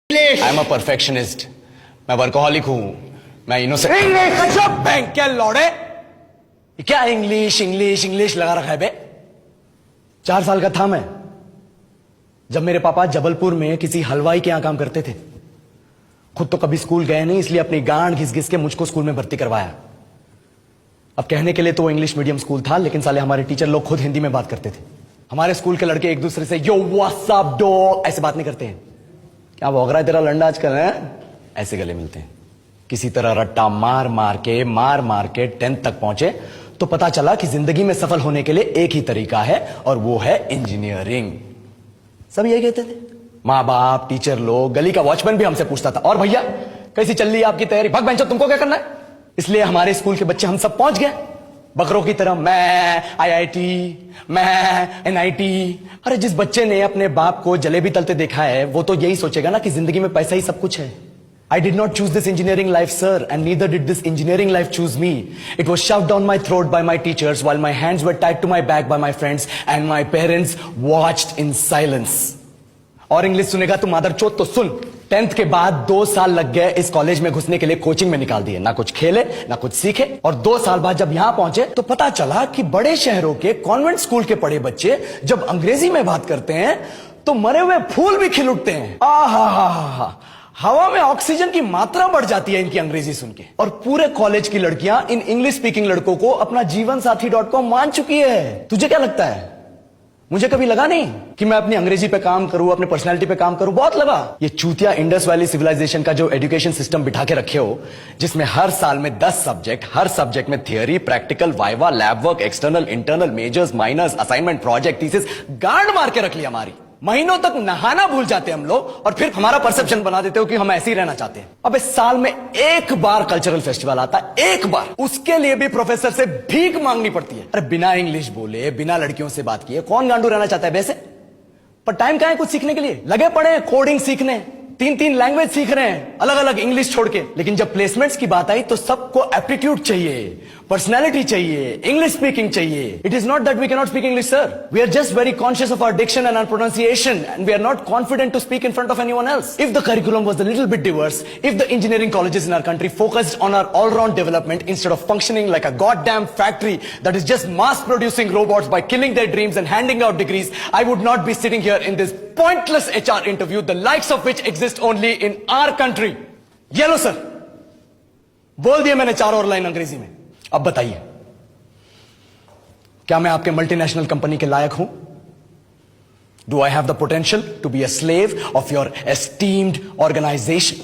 I am a perfectionist, मैं workaholic हूं, मैं इनोसेंट। बैंक क्या लौड़े, क्या इंग्लिश इंग्लिश इंग्लिश लगा रखा है बे। 4 साल का था मैं जब मेरे पापा जबलपुर में किसी हलवाई के यहां काम करते थे। खुद तो कभी स्कूल गए नहीं, इसलिए अपनी गांड घिस घिस के मुझको स्कूल में भर्ती करवाया। अब कहने के लिए तो वो इंग्लिश मीडियम स्कूल था, लेकिन साले हमारे टीचर लोग खुद हिंदी में बात करते थे। हमारे स्कूल के लड़के एक दूसरे से यो व्हाट्स अप डॉग ऐसे बात नहीं करते हैं। क्या भौंक रहा है तेरा लंडा आजकल है, ऐसे गले मिलते हैं। किसी तरह रट्टा मार मार के 10th तक पहुंचे तो पता चला कि जिंदगी में सफल होने के लिए एक ही तरीका है, और वो है इंजीनियरिंग। सब यही कहते थे, माँ बाप, टीचर लोग, गली का वॉचमैन भी हमसे पूछता था, और भैया कैसी चल रही है आपकी तैयारी, भाग बेंचो तुमको क्या करना है। इसलिए हमारे स्कूल के बच्चे हम सब पहुंच गए बकरों की तरह, मैं IIT, मैं NIT। अरे जिस बच्चे ने अपने बाप को जलेबी तलते देखा है वो तो यही सोचेगा ना कि जिंदगी में पैसा ही सब कुछ है। I did not choose this engineering life, sir, and neither did this engineering life choose me. It was shoved down my throat by my teachers while my hands were tied to my back by my friends and my parents watched in silence. और English सुनेगा तू मादरचोद तो सुन। 10th के बाद 2 साल लग गए इस कॉलेज में घुसने के लिए, कोचिंग में निकाल दिए, ना कुछ खेले ना कुछ सीखे। और 2 साल बाद जब यहां पहुंचे तो पता चला कि बड़े शहरों के कॉन्वेंट स्कूल के पढ़े बच्चे जब अंग्रेजी में बात करते हैं तो मरे हुए फूल भी खिल उठते हैं। आहा, हवा में ऑक्सीजन की मात्रा बढ़ जाती है इनकी अंग्रेजी सुन के। और पूरे कॉलेज की लड़कियां इन इंग्लिश स्पीकिंग लड़कों को अपना जीवन साथी.com मान चुकी है। तुझे क्या लगता है, मुझे कभी लगा नहीं कि मैं अपनी अंग्रेजी पे काम करूं, अपनी पर्सनालिटी पे काम करूं, बहुत लगा। ये चूतिया इंडस वैली सिविलाइजेशन का जो एजुकेशन सिस्टम बिठा के रखे हो, जिसमें हर साल में 10 सब्जेक्ट, हर सब्जेक्ट में theory, practical, viva, lab work, external, internal, majors, minors, assignment, project, thesis, गांड मार के रख लिया हमारी। महीनों तक नहाना भूल जाते हम लोग और फिर हमारा परसेप्शन बना देते हो कि हम ऐसे ही रहना चाहते हैं। अब इस साल में एक बार कल्चरल फेस्टिवल आता है, एक बार, उसके लिए भी प्रोफेसर से भीख मांगनी पड़ती है। अरे बिना इंग्लिश बोले, बिना लड़कियों से बात किए कौन गांडू रहना चाहता है वैसे। पर टाइम कहां है कुछ सीखने के लिए, लगे पड़े हैं कोडिंग सीखने, 3 लैंग्वेज सीख रहे हैं अलग अलग इंग्लिश छोड़ के। लेकिन जब प्लेसमेंट्स की बात आई तो सबको एप्टीट्यूड चाहिए, पर्सनैलिटी चाहिए, इंग्लिश स्पीकिंग चाहिए। It is not that we can not speak English sir, we are just very conscious of our diction and our pronunciation and we are not confident to speak in front of anyone else. If the curriculum was a little bit diverse, if the engineering colleges in our country focused on our all round development instead of functioning like a goddamn factory that is just mass producing robots by killing their dreams and handing out degrees, I would not be sitting here in this pointless HR interview, the likes of which exist only in our country. ये लो sir, बोल दिया मैंने 4 और line अंग्रेजी में। अब बताइए, क्या मैं आपके मल्टीनेशनल कंपनी के लायक हूं? Do I have the potential to be a slave of your esteemed organization?